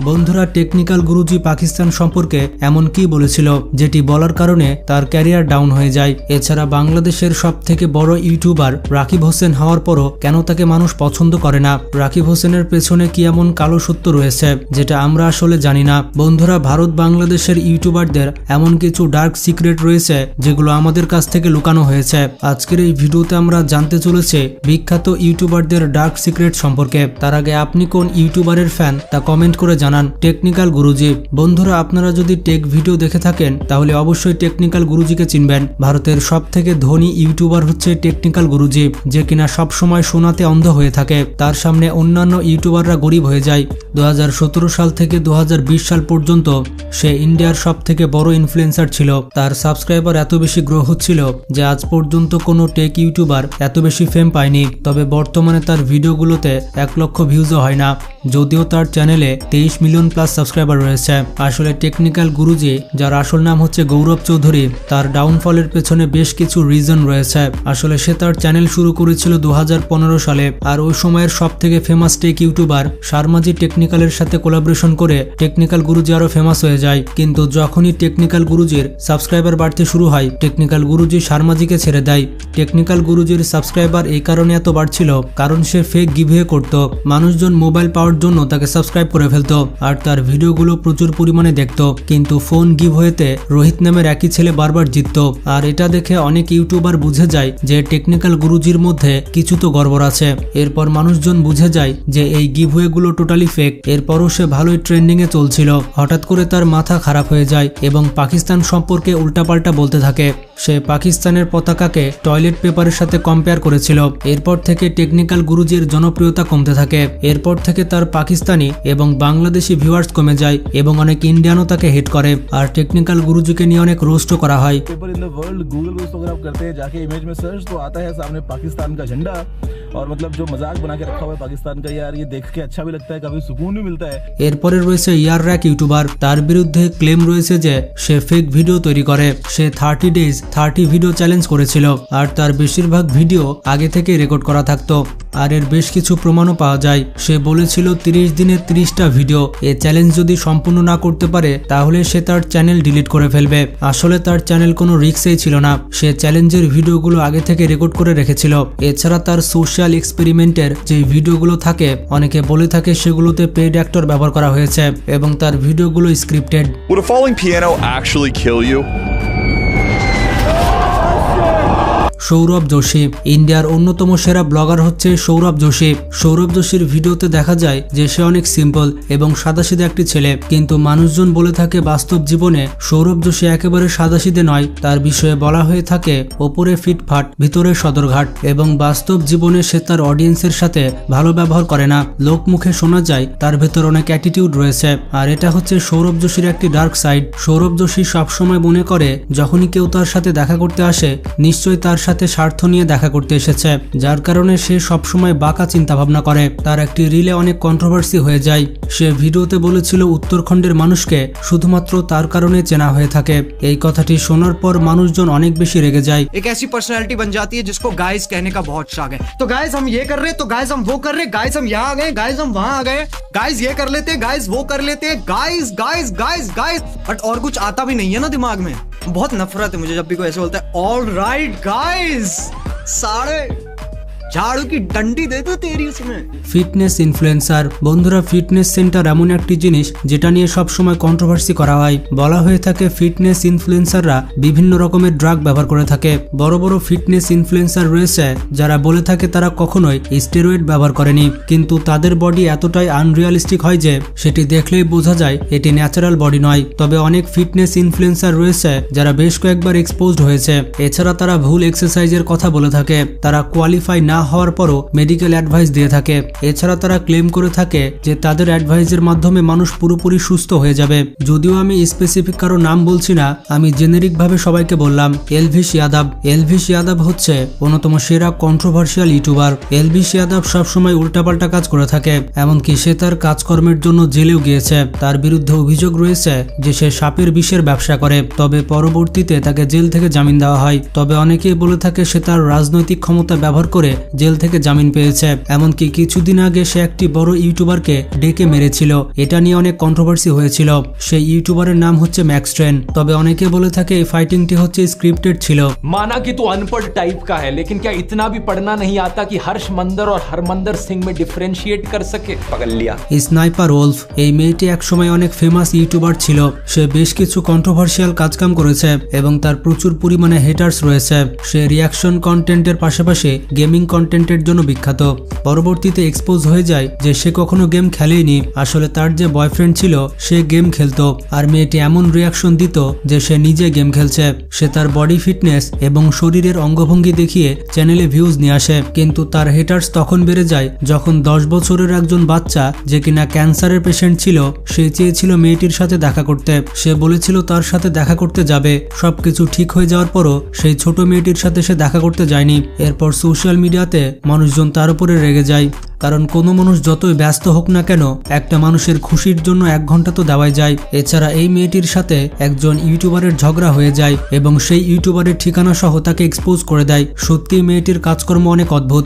বন্ধুরা, টেকনিক্যাল গুরুজি পাকিস্তান সম্পর্কে এমন কি বলেছিল যেটি বলার কারণে তার ক্যারিয়ার ডাউন হয়ে যায়। এছাড়া বাংলাদেশের সবথেকে বড় ইউটিউবার রাকিব হোসেন হওয়ার পরও কেন তাকে মানুষ পছন্দ করে না। রাকিব হোসেনের পেছনে কি এমন কালো সত্য রয়েছে যেটা আমরা আসলে জানি না। বন্ধুরা, ভারত বাংলাদেশের ইউটিউবারদের এমন কিছু ডার্ক সিক্রেট রয়েছে যেগুলো আমাদের কাছ থেকে লুকানো হয়েছে। আজকের এই ভিডিওতে আমরা জানতে চলেছি বিখ্যাত ইউটিউবারদের ডার্ক সিক্রেট সম্পর্কে। তার আগে আপনি কোন ইউটিউবারের ফ্যান তা কমেন্ট করে জানান। টেকনিক্যাল গুরুজি। বন্ধুরা, আপনারা যদি টেক ভিডিও দেখে থাকেন তাহলে অবশ্যই টেকনিক্যাল গুরুজিকে চিনবেন। ভারতের সবথেকে ধনী ইউটিউবার হচ্ছে টেকনিক্যাল গুরুজি, যে কিনা সবসময় শোনাতে অন্ধ হয়ে থাকে। তার সামনে অন্যান্য ইউটিউবাররা গরিব হয়ে যায়। 2017 সাল থেকে 2020 সাল পর্যন্ত সে ইন্ডিয়ার সবথেকে বড় ইনফ্লুয়েন্সার ছিল। তার সাবস্ক্রাইবার এত বেশি গ্রো হচ্ছিল যে আজ পর্যন্ত কোনো টেক ইউটিউবার এত বেশি ফেম পায়নি। তবে বর্তমানে তার ভিডিওগুলোতে 1 লক্ষ ভিউজও হয় না, যদিও তার চ্যানেলে 23 মিলিয়ন প্লাস সাবস্ক্রাইবার রয়েছে। আসলে টেকনিক্যাল গুরুজি, যার আসল নাম হচ্ছে গৌরব চৌধুরী, তার ডাউনফলের পেছনে বেশ কিছু রিজন রয়েছে। আসলে সে তার চ্যানেল শুরু করেছিল 2015 সালে, আর ওই সময়ের সবথেকে ফেমাস টেক ইউটিউবার শারমাজি টেকনিক্যালের সাথে কোলাবোরেশন করে টেকনিক্যাল গুরুজি আরো ফেমাস হয়ে যায়। কিন্তু যখনই টেকনিক্যাল গুরুজির সাবস্ক্রাইবার বাড়তে শুরু হয়, টেকনিক্যাল গুরুজি শারমাজিকে ছেড়ে দেয়। টেকনিক্যাল গুরুজির সাবস্ক্রাইবার এই কারণে এত বাড়ছিল কারণ সে ফেক গিভওয়ে করত। মানুষজন মোবাইল পাওয়ার জন্য তাকে সাবস্ক্রাইব করে ফেলতো আর তার ভিডিওগুলো প্রচুর পরিমাণে দেখত। কিন্তু ফোন গিভওয়েতে রোহিত নামের একই ছেলে বারবার জিতত। আর এটা দেখে অনেক ইউটিউবার বুঝে যায় যে টেকনিক্যাল গুরুজির মধ্যে কিছু তো গড়বড় আছে। এরপর মানুষজন বুঝে যায় যে এই গিভওয়েগুলো টোটালি ফেক। এরপরও সে ভালোই ট্রেন্ডিং এ চলছিল। হঠাৎ করে তার মাথা খারাপ হয়ে যায় এবং পাকিস্তান সম্পর্কে উল্টাপাল্টা বলতে থাকে। সে পাকিস্তানের পতাকাকে টয়লেট পেপারের সাথে কম্পেয়ার করেছিল। এরপর থেকে টেকনিক্যাল গুরুজির জনপ্রিয়তা কমতে থাকে। এরপর থেকে তার পাকিস্তানি এবং বাংলাদেশি ভিউয়ার্স কমে যায় এবং অনেক ইন্ডিয়ানও তাকে হেট করে। আর টেকনিক্যাল গুরুজিকে নিয়ে অনেক রোস্টও করা হয়। এরপরে রয়েছে ইয়ারর্যাক ইউটিউবার। তার বিরুদ্ধে ক্লেম রয়েছে যে সে ফেক ভিডিও তৈরি করে। সে 30 ডেজ 30 ভিডিও চ্যালেঞ্জ করেছিল আর তার বেশিরভাগ ভিডিও আগে থেকে রেকর্ড করা থাকতো। আর এর বেশ কিছু প্রমাণও পাওয়া যায়। সে বলেছিল 30 দিনে 30টা ভিডিও। এ চ্যালেঞ্জ যদি সম্পূর্ণ না করতে পারে তাহলে সে তার চ্যানেল ডিলিট করে ফেলবে। আসলে তার চ্যানেল কোনো রিস্কেই ছিল না। সে চ্যালেঞ্জের ভিডিওগুলো আগে থেকে রেকর্ড করে রেখেছিল। এছাড়া তার সোশ্যাল এক্সপেরিমেন্টের যে ভিডিওগুলো থাকে, অনেকে বলে থাকে সেগুলোতে পেইড অ্যাক্টর ব্যবহার করা হয়েছে এবং তার ভিডিওগুলো scripted. Would a falling piano actually kill you? Sourav Joshi. ইন্ডিয়ার অন্যতম সেরা ব্লগার হচ্ছে সৌরভ যোশী। সৌরভ যোশীর ভিডিওতে দেখা যায় যে সে অনেক সিম্পল এবং সাদাসিধে একটি ছেলে, কিন্তু মানুষজন বলে থাকে বাস্তব জীবনে সৌরভ যোশী একেবারে সাদাসিধে নয়। তার বিষয়ে বলা হয়ে থাকে ওপরে ফিটফাট, ভিতরে সদরঘাট, এবং বাস্তব জীবনে সে তার অডিয়েন্সের সাথে ভালো ব্যবহার করে না। লোক মুখে শোনা যায় তার ভেতর অনেক অ্যাটিটিউড রয়েছে, আর এটা হচ্ছে সৌরভ যোশীর একটি ডার্ক সাইড। সৌরভ যোশী সবসময় মনে করে যখনই কেউ তার সাথে দেখা করতে আসে নিশ্চয়ই তার সাথে স্বার্থ নিয়ে দেখা করতে এসেছে, যার কারণে সে সবসময় বাঁকা চিন্তা ভাবনা করে। তার একটি রিলে অনেক কন্ট্রোভার্সি হয়ে যায়। সে ভিডিওতে বলেছিল উত্তরাখণ্ডের মানুষকে শুধুমাত্র তার কারণে চেনা হয়ে থাকে। এই কথাটি শোনার পর মানুষজন অনেক বেশি রেগে যায়। एक ऐसी पर्सनालिटी बन जाती है जिसको गाइस कहने का बहुत शौक है। तो गाइस हम ये कर रहे, तो गाइस हम वो कर रहे, गाइस हम यहाँ आ गए, गाइस हम वहां आ गए, गाइस ये कर लेते, गाइस वो कर लेते, guys guys guys guys, but और कुछ आता भी नहीं है ना दिमाग में। बहुत नफरत है मुझे जब भी कोई ऐसे बोलता है ऑल राइट गाइस, साढ़े झाड़ू की डंडी दे दो तेरी उसमें। Fitness influencer. বন্ধুরা, ফিটনেস সেন্টার এমন একটি জিনিস যেটা নিয়ে সবসময় কন্ট্রোভার্সি করা হয়। বলা হয়ে থাকে ফিটনেস ইনফ্লুয়েন্সাররা বিভিন্ন রকমের ড্রাগ ব্যবহার করে থাকে। বড় বড় ফিটনেস ইনফ্লুয়েন্সার রয়েছে যারা বলে থাকে তারা কখনোই স্টেরয়েড ব্যবহার করেনি, কিন্তু তাদের বডি এতটাই আনরিয়ালিস্টিক হয় যে সেটি দেখলেই বোঝা যায় এটি ন্যাচারাল বডি নয়। তবে অনেক ফিটনেস ইনফ্লুয়েন্সার রয়েছে যারা বেশ কয়েকবার এক্সপোজড হয়েছে। এছাড়া তারা ভুল এক্সারসাইজের কথা বলে থাকে। তারা কোয়ালিফাই না হওয়ার পরও মেডিকেল অ্যাডভাইস দিয়ে থাকে। এছাড়া তারা ক্লেম করে থাকে যে তাদের অ্যাডভাইসের মাধ্যমে মানুষ পুরোপুরি সুস্থ হয়ে যাবে। যদিও আমি স্পেসিফিক কারো নাম বলছি না, আমি জেনেরিক ভাবে সবাইকে বললাম এলভিশ যাদব। এলভিশ যাদব হচ্ছে অন্যতম সেরা কন্ট্রোভার্সিয়াল ইউটিউবার। এলভিশ যাদব সবসময় উল্টাপাল্টা কাজ করে থাকে, এমনকি সে তার কাজকর্মের জন্য জেলেও গিয়েছে। তার বিরুদ্ধে অভিযোগ রয়েছে যে সে সাপের বিষের ব্যবসা করে, তবে পরবর্তীতে তাকে জেল থেকে জামিন দেওয়া হয়। তবে অনেকেই বলে থাকে সে তার রাজনৈতিক ক্ষমতা ব্যবহার করে জেল থেকে জামিন পেয়েছে। এমনকি কিছুদিন আগে সে একটি বড় ইউটিউবারকে ডেকে মেরেছিল। এটা নিয়ে অনেক কন্ট্রোভার্সি হয়েছিল। সেই ইউটিউবারের নাম হচ্ছে ম্যাক্স ট্রেন। তবে অনেকে বলে থাকে এই ফাইটিংটি হচ্ছে স্ক্রিপ্টেড ছিল। माना कि तू अनपढ़ टाइप का है, लेकिन क्या इतना भी पढ़ना नहीं आता कि हर्ष मंदर और हरमंदर सिंह में डिफरेंशिएट कर सके? पकड़ लिया। স্নাইপার ওলফ এই মেয়েটি একসময় অনেক ফেমাস ইউটিউবার ছিল। সে বেশ কিছু কন্ট্রোভার্সিয়াল কাজকাম করেছে এবং তার প্রচুর পরিমাণে হেটার্স রয়েছে। সে রিয়াকশন কন্টেন্টের পাশাপাশি গেমিং কন্টেন্টের জন্য বিখ্যাত। পরবর্তীতে এক্সপোজ হয়ে যায় যে সে কখনো গেম খেলেইনি। আসলে তার যে বয়ফ্রেন্ড ছিল সে গেম খেলতো, আর মেয়েটি এমন রিয়াকশন দিত যে সে নিজে গেম খেলছে। সে তার বডি ফিটনেস এবং শরীরের অঙ্গভঙ্গি দেখিয়ে চ্যানেলে ভিউজ নিয়ে আসে, কিন্তু তার হেটার্স তখন বেড়ে যায় যখন 10 বছরের একজন বাচ্চা যে কিনা ক্যান্সারের পেশেন্ট ছিল সে চেয়েছিল মেয়েটির সাথে দেখা করতে। সে বলেছিল তার সাথে দেখা করতে যাবে। সবকিছু ঠিক হয়ে যাওয়ার পরও সেই ছোট মেয়েটির সাথে সে দেখা করতে যায়নি। এরপর সোশ্যাল মিডিয়াতে মানুষজন তার উপরে রেগে যায়, কারণ কোনো মানুষ যতই ব্যস্ত হোক না কেন একটা মানুষের খুশির জন্য 1 ঘন্টা তো দেওয়াই যায়। এছাড়া এই মেয়েটির সাথে একজন ইউটিউবারের ঝগড়া হয়ে যায় এবং সেই ইউটিউবারের ঠিকানা সহ তাকে এক্সপোজ করে দেয়। সত্যি মেয়েটির কাজকর্ম অনেক অদ্ভুত।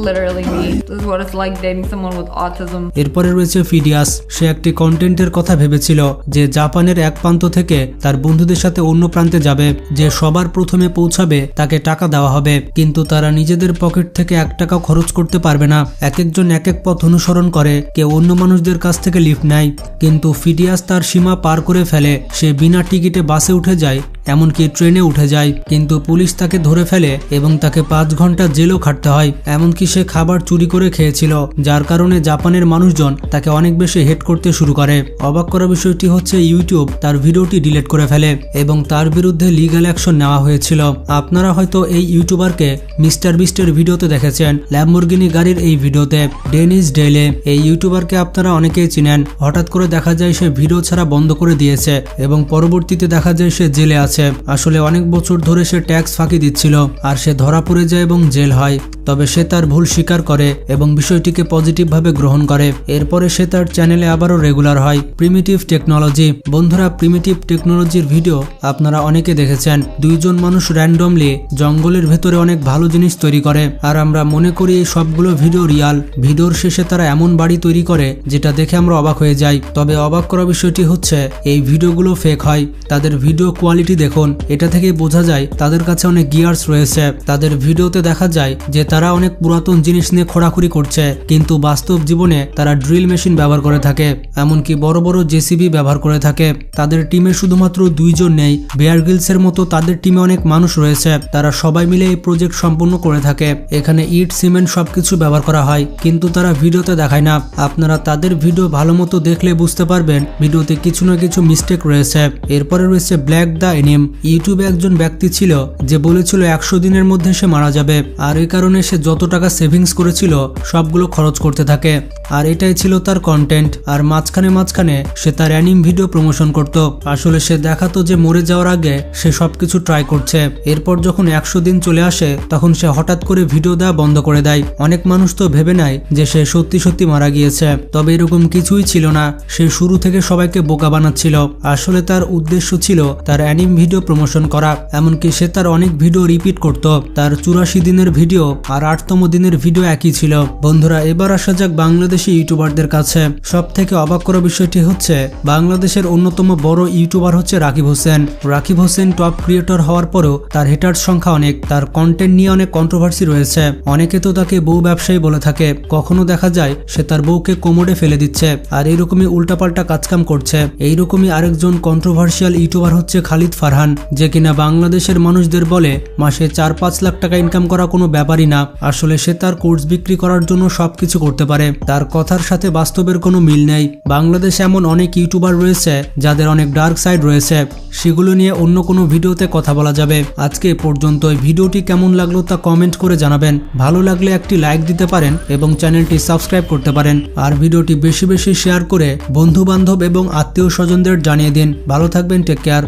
Literally me. This is what it's like dating someone with autism. এরপরে রয়েছে ফিডিয়াস। সে একটি কন্টেন্টের কথা ভেবেছিল যে জাপানের এক প্রান্ত থেকে তার বন্ধুদের সাথে অন্য প্রান্তে যাবে, যে সবার প্রথমে পৌঁছাবে তাকে টাকা দেওয়া হবে, কিন্তু তারা নিজেদের পকেট থেকে 1 টাকাও খরচ করতে পারবে না। এক একজন এক এক পথ অনুসরণ করে, কেউ অন্য মানুষদের কাছ থেকে লিফট নেয়। কিন্তু ফিডিয়াস তার সীমা পার করে ফেলে। সে বিনা টিকিটে বাসে উঠে যায়, এমনকি ট্রেনে উঠে যায়, কিন্তু পুলিশ তাকে ধরে ফেলে এবং তাকে 5 ঘন্টা জেলও খাটতে হয়। এমনকি সে খাবার চুরি করে খেয়েছিল, যার কারণে জাপানের মানুষজন তাকে অনেক বেশি হেট করতে শুরু করে। অবাক করা বিষয়টি হচ্ছে ইউটিউব তার ভিডিওটি ডিলিট করে ফেলে এবং তার বিরুদ্ধে লিগ্যাল অ্যাকশন নেওয়া হয়েছিল। আপনারা হয়তো এই ইউটিউবারকে মিস্টার বিস্টের ভিডিওতে দেখেছেন, ল্যাম্বরগিনি গাড়ির এই ভিডিওতে। ডেনিস ডেলে এই ইউটিউবারকে আপনারা অনেকেই চিনেন। হঠাৎ করে দেখা যায় সে ভিডিও ছাড়া বন্ধ করে দিয়েছে এবং পরবর্তীতে দেখা যায় সে জেলে আছে। আসলে অনেক বছর ধরে সে ট্যাক্স ফাঁকি দিচ্ছিল, আর সে ধরা পড়ে যায় এবং জেল হয়। তবে সে তার ভুল স্বীকার করে এবং বিষয়টিকে পজিটিভ ভাবে গ্রহণ করে। এরপরে সে তার চ্যানেলে আবারও রেগুলার হয়। Primitive technology. বন্ধুরা, প্রিমিটিভ টেকনোলজির ভিডিও আপনারা অনেকে দেখেছেন। 2 জন মানুষ র্যান্ডমলি জঙ্গলের ভেতরে অনেক ভালো জিনিস তৈরি করে, আর আমরা মনে করি এই সবগুলো ভিডিও রিয়াল। ভিডিওর শেষে তারা এমন বাড়ি তৈরি করে যেটা দেখে আমরা অবাক হয়ে যাই। তবে অবাক করা বিষয়টি হচ্ছে এই ভিডিওগুলো ফেক হয়। তাদের ভিডিও কোয়ালিটি দেখুন, এটা থেকে বোঝা যায় তাদের কাছে অনেক গিয়ার্স রয়েছে। তাদের ভিডিওতে দেখা যায় যে তারা অনেক পুরাতন জিনিস নিয়ে খোঁড়াখুড়ি করছে, কিন্তু বাস্তব জীবনে তারা ড্রিল মেশিন ব্যবহার করে থাকে, এমনকি বড় বড় জেসিবি ব্যবহার করে থাকে। তাদের টিমে শুধুমাত্র 2 জন নেই, বেয়ার গ্রিলসের মতো তাদের টিমে অনেক মানুষ রয়েছে। তারা সবাই মিলে এই প্রজেক্ট সম্পূর্ণ করে থাকে। এখানে ইট, সিমেন্ট সবকিছু ব্যবহার করা হয়, কিন্তু তারা ভিডিওতে দেখায় না। আপনারা তাদের ভিডিও ভালো মতো দেখলে বুঝতে পারবেন ভিডিওতে কিছু না কিছু মিস্টেক রয়েছে। এরপরে রয়েছে ব্ল্যাক দ্য এনিম। ইউটিউবে একজন ব্যক্তি ছিল যে বলেছিল 100 দিনের মধ্যে সে মারা যাবে, আর এই কারণে সে যত টাকা সেভিংস করেছিল সবগুলো খরচ করতে থাকে, আর এটাই ছিল তার কন্টেন্ট। আর মাঝখানে সে তার অ্যানিম ভিডিও প্রমোশন করত। আসলে সে দেখাতো যে মরে যাওয়ার আগে সে সবকিছু ট্রাই করছে। এরপর যখন 100 দিন চলে আসে তখন সে হঠাৎ করে ভিডিও দেওয়া বন্ধ করে দেয়। অনেক মানুষ তো ভেবে নেয় যে সে সত্যি সত্যি মারা গিয়েছে, তবে এরকম কিছুই ছিল না। সে শুরু থেকে সবাইকে বোকা বানাচ্ছিল। আসলে তার উদ্দেশ্য ছিল তার অ্যানিম ভিডিও প্রমোশন করা। এমনকি সে তার অনেক ভিডিও রিপিট করত। তার 84 দিনের ভিডিও আর 8তম দিনের ভিডিও একই ছিল। বন্ধুরা, এবার আসা যাক বাংলাদেশি ইউটিউবারদের কাছে। সব থেকে অবাক করা বিষয়টি হচ্ছে বাংলাদেশের অন্যতম বড় ইউটিউবার হচ্ছে রাকিব হোসেন। রাকিব হোসেন টপ ক্রিয়েটর হওয়ার পরও তার হেটার সংখ্যা অনেক। তার কন্টেন্ট নিয়ে অনেক কন্ট্রোভার্সি রয়েছে। অনেকে তো তাকে বউ ব্যবসায়ী বলে থাকে। কখনো দেখা যায় সে তার বউকে কোমরে ফেলে দিচ্ছে, আর এইরকমই উল্টাপাল্টা কাজকাম করছে। এইরকমই আরেকজন কন্ট্রোভার্সিয়াল ইউটিউবার হচ্ছে খালিদ ফারহান, যে কিনা বাংলাদেশের মানুষদের বলে মাসে 4-5 লাখ টাকা ইনকাম করা কোনো ব্যাপারই না। আসলে সে তার কোর্স বিক্রি করার জন্য সবকিছু করতে পারে। তার কথার সাথে বাস্তবের কোনো মিল নেই। বাংলাদেশে এমন অনেক ইউটিউবার রয়েছে যাদের অনেক ডার্ক সাইড রয়েছে, সেগুলো নিয়ে অন্য কোনো ভিডিওতে কথা বলা যাবে। আজকে এ পর্যন্তই। ভিডিওটি কেমন লাগলো তা কমেন্ট করে জানাবেন। ভালো লাগলে একটি লাইক দিতে পারেন এবং চ্যানেলটি সাবস্ক্রাইব করতে পারেন। আর ভিডিওটি বেশি বেশি শেয়ার করে বন্ধু বান্ধব এবং আত্মীয় স্বজনদের জানিয়ে দিন। ভালো থাকবেন, টেক কেয়ার।